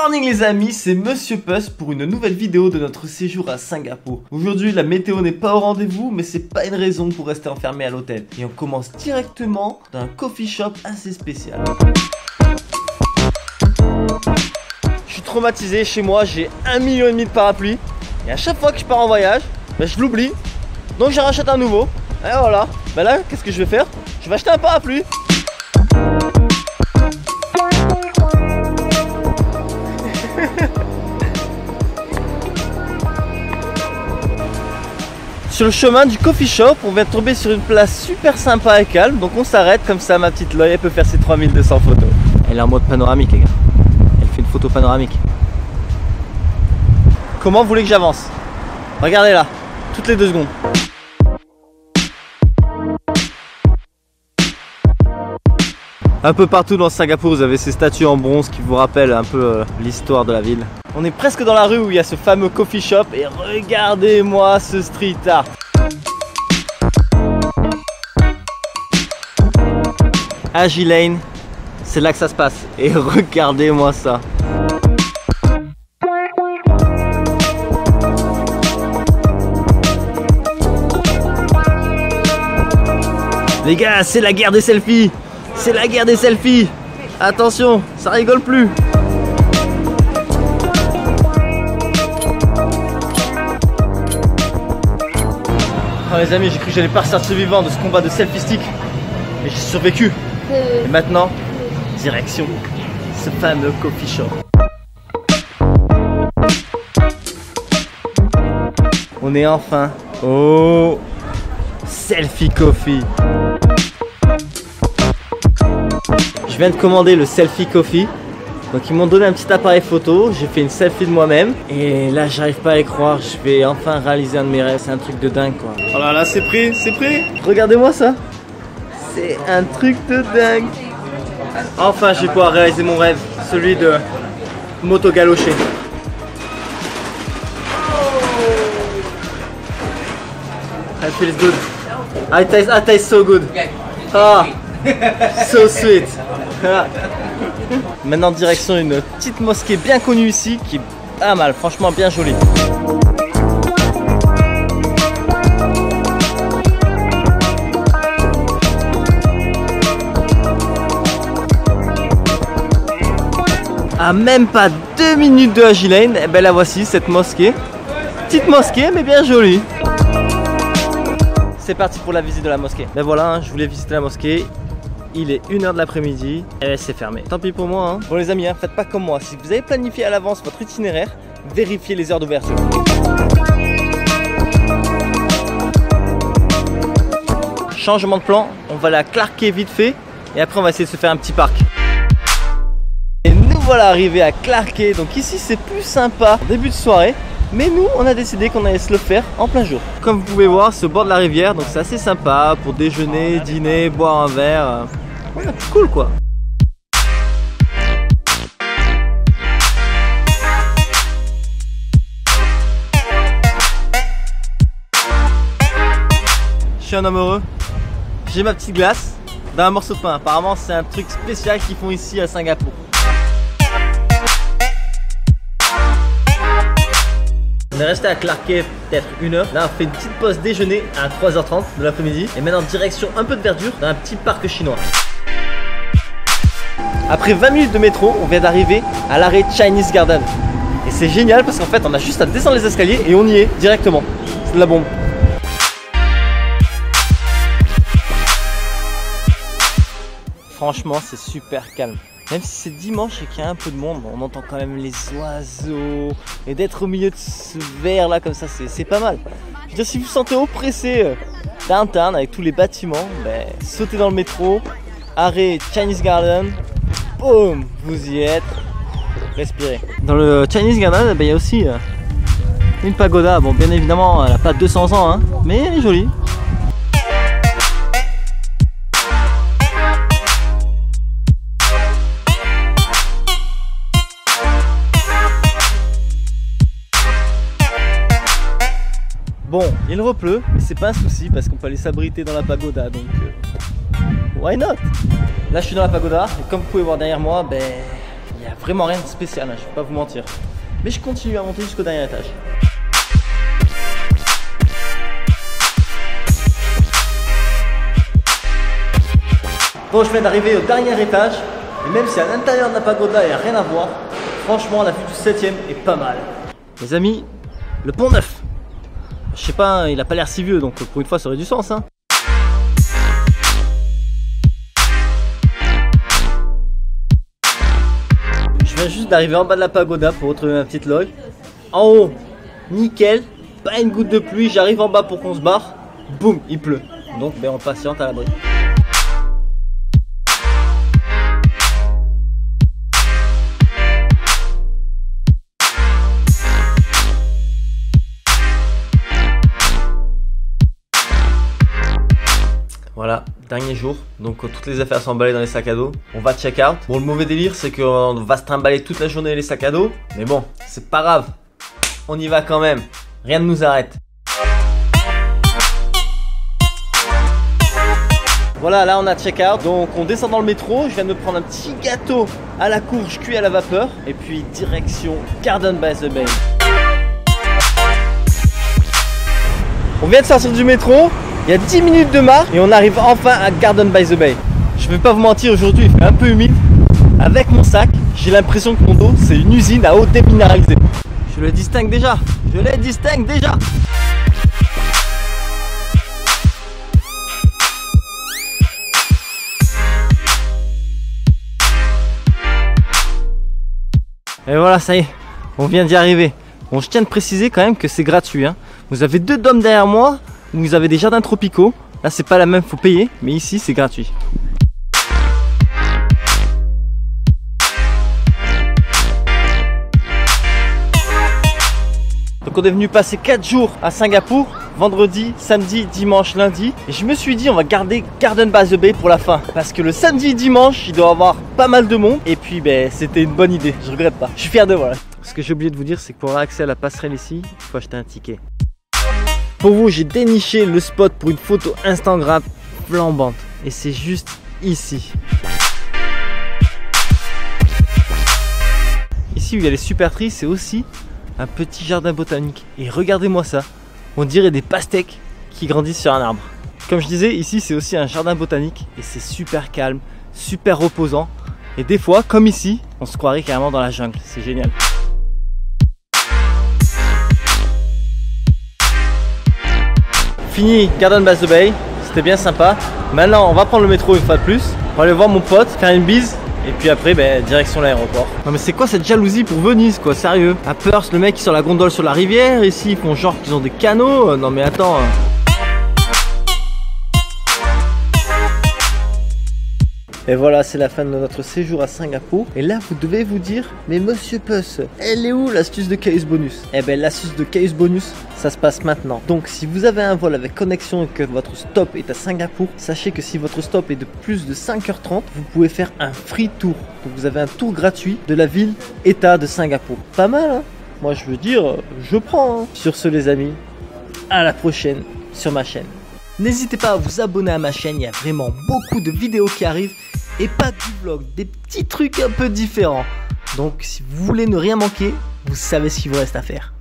morning les amis, c'est Monsieur Puss pour une nouvelle vidéo de notre séjour à Singapour. Aujourd'hui la météo n'est pas au rendez-vous, mais c'est pas une raison pour rester enfermé à l'hôtel. Et on commence directement dans un coffee shop assez spécial. Je suis traumatisé, chez moi j'ai 1,5 million de parapluies. Et à chaque fois que je pars en voyage, je l'oublie. Donc j'en rachète un nouveau. Et voilà, là qu'est-ce que je vais faire? Je vais acheter un parapluie. Sur le chemin du coffee shop, on vient de tomber sur une place super sympa et calme. Donc on s'arrête, comme ça ma petite Loïe peut faire ses 3200 photos. Elle est en mode panoramique les gars. Elle fait une photo panoramique. Comment vous voulez que j'avance? Regardez là, toutes les 2 secondes. Un peu partout dans Singapour, vous avez ces statues en bronze qui vous rappellent un peu l'histoire de la ville. On est presque dans la rue où il y a ce fameux coffee shop et regardez-moi ce street art. Haji Lane, c'est là que ça se passe. Et regardez-moi ça. Les gars, c'est la guerre des selfies. C'est la guerre des selfies. Attention, ça rigole plus. Oh les amis, j'ai cru que j'allais pas ressortir vivant de ce combat de selfie stick. Mais j'ai survécu. Et maintenant, direction ce fameux coffee shop. On est enfin au Selfie Coffee. Je viens de commander le Selfie Coffee. Donc ils m'ont donné un petit appareil photo, j'ai fait une selfie de moi-même. Et là j'arrive pas à y croire, je vais enfin réaliser un de mes rêves, c'est un truc de dingue quoi. Oh là là, c'est prêt, c'est prêt. Regardez-moi ça. C'est un truc de dingue. Enfin je vais pouvoir réaliser mon rêve, celui de moto galocher. It feels good. I taste so good. Ah, so sweet. Maintenant direction une petite mosquée bien connue ici qui est pas mal, franchement bien jolie. À même pas 2 minutes de Haji Lane, et ben la voici cette mosquée. Petite mosquée mais bien jolie. C'est parti pour la visite de la mosquée. Ben voilà, hein, je voulais visiter la mosquée. Il est 1h de l'après-midi et c'est fermé. Tant pis pour moi. Hein. Bon les amis, hein, faites pas comme moi. Si vous avez planifié à l'avance votre itinéraire, vérifiez les heures d'ouverture. Changement de plan, on va aller à Clarke Quay vite fait et après on va essayer de se faire un petit parc. Et nous voilà arrivés à Clarke Quay. Donc ici c'est plus sympa en début de soirée. Mais nous, on a décidé qu'on allait se le faire en plein jour. Comme vous pouvez voir, c'est au bord de la rivière, donc c'est assez sympa pour déjeuner, dîner, boire un verre. Ouais, cool quoi. Je suis un homme heureux. J'ai ma petite glace dans un morceau de pain. Apparemment, c'est un truc spécial qu'ils font ici à Singapour. On est resté à Clarke Quay peut-être 1 heure. Là on fait une petite pause déjeuner à 3h30 de l'après-midi. Et maintenant direction un peu de verdure dans un petit parc chinois. Après 20 minutes de métro, on vient d'arriver à l'arrêt Chinese Garden. Et c'est génial parce qu'en fait on a juste à descendre les escaliers et on y est directement. C'est de la bombe. Franchement c'est super calme. Même si c'est dimanche et qu'il y a un peu de monde, on entend quand même les oiseaux. Et d'être au milieu de ce verre là comme ça, c'est pas mal. Je veux dire, si vous vous sentez oppressé downtown avec tous les bâtiments, ben, sautez dans le métro, arrêt Chinese Garden, boum, vous y êtes, respirez. Dans le Chinese Garden, ben, il y a aussi une pagoda. Bon, bien évidemment, elle n'a pas 200 ans, hein, mais elle est jolie. Bon, il repleut, mais c'est pas un souci parce qu'on peut aller s'abriter dans la pagoda, donc why not? Là je suis dans la pagoda et comme vous pouvez voir derrière moi, ben il y a vraiment rien de spécial, hein, je vais pas vous mentir. Mais je continue à monter jusqu'au dernier étage. Bon, je viens d'arriver au dernier étage. Et même si à l'intérieur de la pagoda il n'y a rien à voir, franchement la vue du 7ème est pas mal. Les amis, le pont neuf. Je sais pas, hein, il a pas l'air si vieux, donc pour une fois ça aurait du sens, hein. Je viens juste d'arriver en bas de la pagoda pour retrouver ma petite loge. En haut, nickel, pas une goutte de pluie, j'arrive en bas pour qu'on se barre. Boum, il pleut. Donc ben, on patiente à l'abri. Voilà, dernier jour, donc toutes les affaires sont emballées dans les sacs à dos. On va check out. Bon, le mauvais délire, c'est qu'on va se trimballer toute la journée les sacs à dos. Mais bon, c'est pas grave. On y va quand même. Rien ne nous arrête. Voilà, là on a check out. Donc on descend dans le métro. Je viens de me prendre un petit gâteau à la courge cuit à la vapeur. Et puis direction Garden by the Bay. On vient de sortir du métro. Il y a 10 minutes de marche et on arrive enfin à Garden by the Bay. Je vais pas vous mentir, aujourd'hui il fait un peu humide. Avec mon sac, j'ai l'impression que mon dos c'est une usine à eau déminéralisée. Je le distingue déjà, je les distingue déjà. Et voilà, ça y est, on vient d'y arriver. Bon, je tiens de préciser quand même que c'est gratuit, hein. Vous avez 2 dômes derrière moi. Vous avez des jardins tropicaux, là c'est pas la même, faut payer, mais ici c'est gratuit. Donc on est venu passer 4 jours à Singapour, vendredi, samedi, dimanche, lundi. Et je me suis dit on va garder Garden by the Bay pour la fin. Parce que le samedi et dimanche, il doit y avoir pas mal de monde. Et puis ben, c'était une bonne idée, je regrette pas. Je suis fier de moi. Ce que j'ai oublié de vous dire, c'est que pour avoir accès à la passerelle ici, il faut acheter un ticket. Pour vous, j'ai déniché le spot pour une photo Instagram flambante. Et c'est juste ici. Ici où il y a les super trees, c'est aussi un petit jardin botanique. Et regardez-moi ça. On dirait des pastèques qui grandissent sur un arbre. Comme je disais, ici c'est aussi un jardin botanique. Et c'est super calme, super reposant. Et des fois, comme ici, on se croirait carrément dans la jungle. C'est génial. Fini Garden by the Bay, c'était bien sympa. Maintenant on va prendre le métro une fois de plus. On va aller voir mon pote, faire une bise. Et puis après ben, direction l'aéroport. Non mais c'est quoi cette jalousie pour Venise quoi, sérieux. À Perth le mec qui est sur la gondole sur la rivière. Ici ils font genre qu'ils ont des canaux. Non mais attends. Et voilà, c'est la fin de notre séjour à Singapour. Et là, vous devez vous dire, mais monsieur Puss, elle est où l'astuce de Caius Bonus? Eh ben, l'astuce de Caius Bonus, ça se passe maintenant. Donc, si vous avez un vol avec connexion et que votre stop est à Singapour, sachez que si votre stop est de plus de 5h30, vous pouvez faire un free tour. Donc, vous avez un tour gratuit de la ville-état de Singapour. Pas mal, hein? Moi, je veux dire, je prends. Hein. Sur ce, les amis, à la prochaine sur ma chaîne. N'hésitez pas à vous abonner à ma chaîne, il y a vraiment beaucoup de vidéos qui arrivent. Et pas du vlog, des petits trucs un peu différents. Donc si vous voulez ne rien manquer, vous savez ce qu'il vous reste à faire.